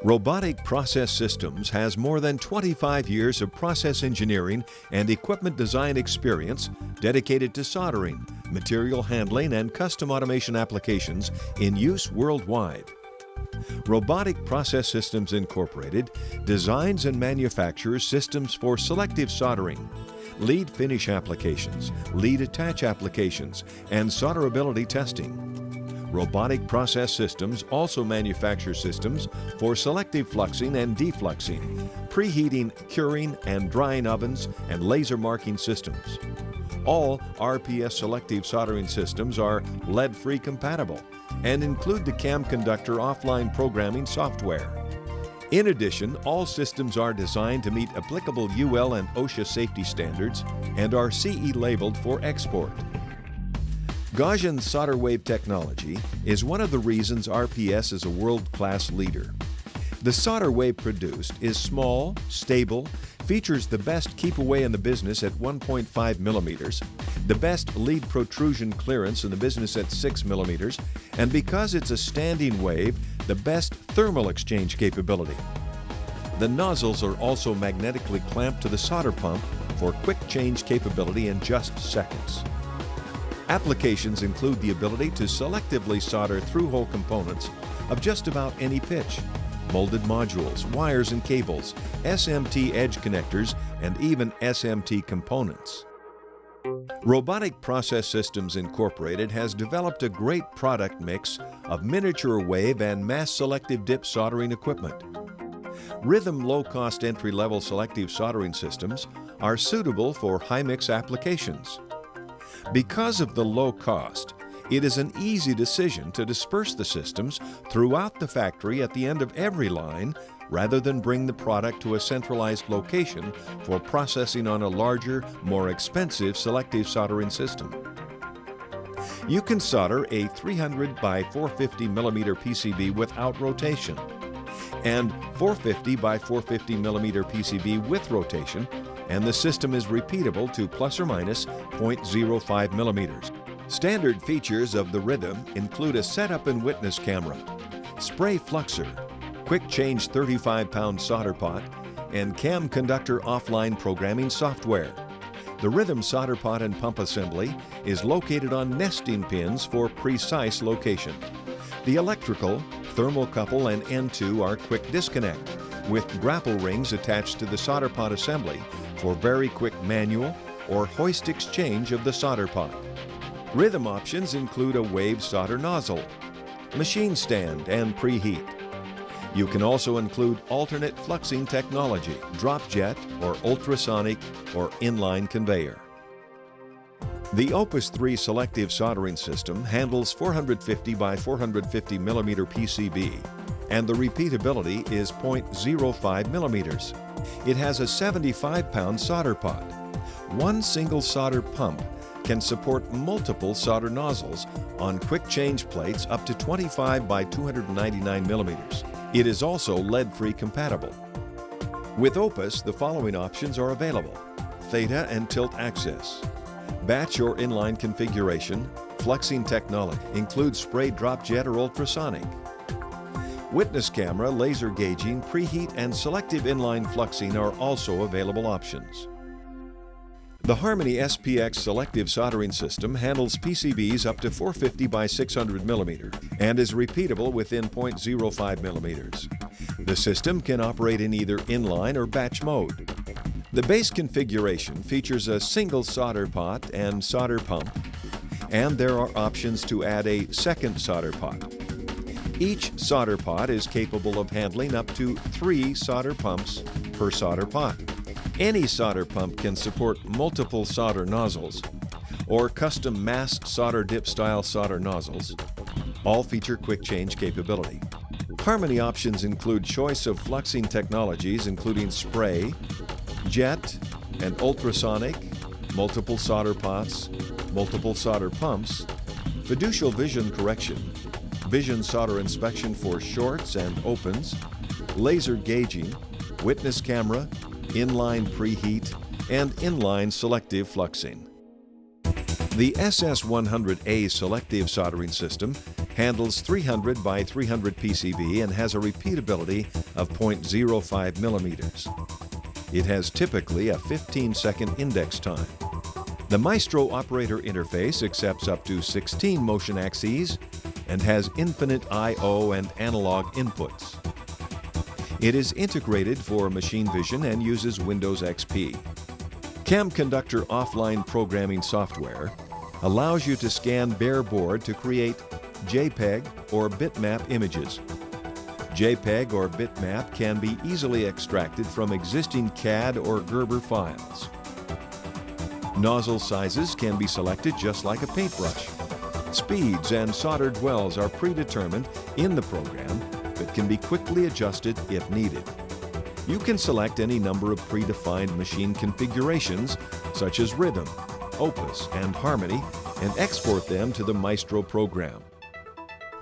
Robotic Process Systems has more than 25 years of process engineering and equipment design experience dedicated to soldering, material handling, and custom automation applications in use worldwide. Robotic Process Systems Incorporated designs and manufactures systems for selective soldering, lead finish applications, lead attach applications, and solderability testing. Robotic Process Systems also manufacture systems for selective fluxing and defluxing, preheating, curing, and drying ovens, and laser marking systems. All RPS selective soldering systems are lead-free compatible and include the CAM Conductor offline programming software. In addition, all systems are designed to meet applicable UL and OSHA safety standards and are CE labeled for export. Gaussian solder wave technology is one of the reasons RPS is a world-class leader. The solder wave produced is small, stable, features the best keep away in the business at 1.5 millimeters, the best lead protrusion clearance in the business at 6 millimeters, and because it's a standing wave, the best thermal exchange capability. The nozzles are also magnetically clamped to the solder pump for quick change capability in just seconds. Applications include the ability to selectively solder through-hole components of just about any pitch, molded modules, wires and cables, SMT edge connectors, and even SMT components. Robotic Process Systems Incorporated has developed a great product mix of miniature wave and mass selective dip soldering equipment. Rhythm low-cost entry-level selective soldering systems are suitable for high-mix applications. Because of the low cost, it is an easy decision to disperse the systems throughout the factory at the end of every line rather than bring the product to a centralized location for processing on a larger, more expensive selective soldering system. You can solder a 300 by 450 millimeter PCB without rotation and 450 by 450 millimeter PCB with rotation, and the system is repeatable to plus or minus 0.05 millimeters. Standard features of the Rhythm include a setup and witness camera, spray fluxer, quick change 35-pound solder pot, and CAM Conductor offline programming software. The Rhythm solder pot and pump assembly is located on nesting pins for precise location. The electrical, thermocouple, and N2 are quick disconnect, with grapple rings attached to the solder pot assembly for very quick manual or hoist exchange of the solder pot. Rhythm options include a wave solder nozzle, machine stand, and preheat. You can also include alternate fluxing technology, drop jet or ultrasonic or inline conveyor. The Opus 3 selective soldering system handles 450 by 450 millimeter PCB, and the repeatability is 0.05 millimeters. It has a 75-pound solder pot. One single solder pump can support multiple solder nozzles on quick change plates up to 25 by 299 millimeters. It is also lead-free compatible. With Opus, the following options are available: theta and tilt access, batch or inline configuration, fluxing technology, includes spray drop jet or ultrasonic, witness camera, laser gauging, preheat, and selective inline fluxing are also available options. The Harmony SPX selective soldering system handles PCBs up to 450 by 600 millimeter and is repeatable within 0.05 millimeters. The system can operate in either inline or batch mode. The base configuration features a single solder pot and solder pump, and there are options to add a second solder pot. Each solder pot is capable of handling up to 3 solder pumps per solder pot. Any solder pump can support multiple solder nozzles or custom mass solder dip style solder nozzles. All feature quick change capability. Harmony options include choice of fluxing technologies including spray, jet, and ultrasonic, multiple solder pots, multiple solder pumps, fiducial vision correction, vision solder inspection for shorts and opens, laser gauging, witness camera, inline preheat, and inline selective fluxing. The SS100A selective soldering system handles 300 by 300 PCV and has a repeatability of 0.05 millimeters. It has typically a 15-second index time. The Maestro operator interface accepts up to 16 motion axes and has infinite I/O and analog inputs. It is integrated for machine vision and uses Windows XP. CamConductor offline programming software allows you to scan bare board to create JPEG or bitmap images. JPEG or bitmap can be easily extracted from existing CAD or Gerber files. Nozzle sizes can be selected just like a paintbrush. Speeds and soldered wells are predetermined in the program but can be quickly adjusted if needed. You can select any number of predefined machine configurations such as rhythm, opus, and harmony and export them to the Maestro program.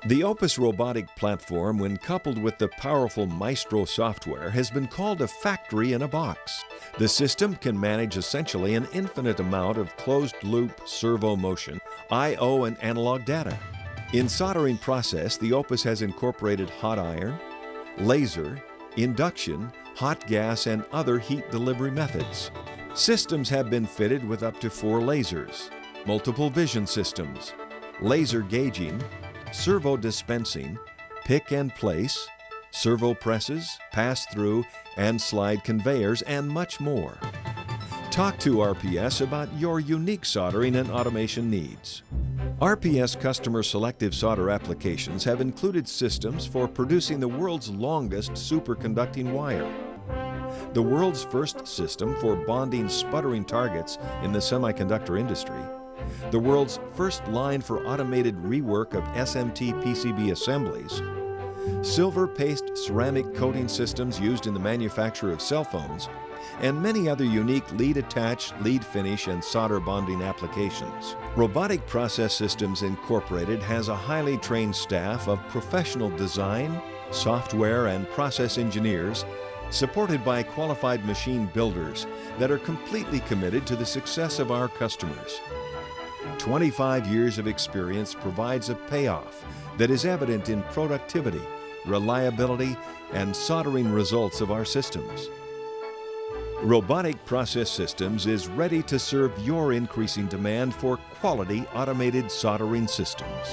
The Opus robotic platform, when coupled with the powerful Maestro software, has been called a factory in a box. The system can manage essentially an infinite amount of closed-loop servo motion, I/O, and analog data. In soldering process, the Opus has incorporated hot iron, laser, induction, hot gas, and other heat delivery methods. Systems have been fitted with up to 4 lasers, multiple vision systems, laser gauging, servo dispensing, pick and place, servo presses, pass-through, and slide conveyors, and much more. Talk to RPS about your unique soldering and automation needs. RPS customer selective solder applications have included systems for producing the world's longest superconducting wire, the world's first system for bonding sputtering targets in the semiconductor industry, the world's first line for automated rework of SMT PCB assemblies, silver paste ceramic coating systems used in the manufacture of cell phones, and many other unique lead attach, lead finish, and solder bonding applications. Robotic Process Systems Incorporated has a highly trained staff of professional design, software, and process engineers supported by qualified machine builders that are completely committed to the success of our customers. 25 years of experience provides a payoff that is evident in productivity, reliability, and soldering results of our systems. Robotic Process Systems is ready to serve your increasing demand for quality automated soldering systems.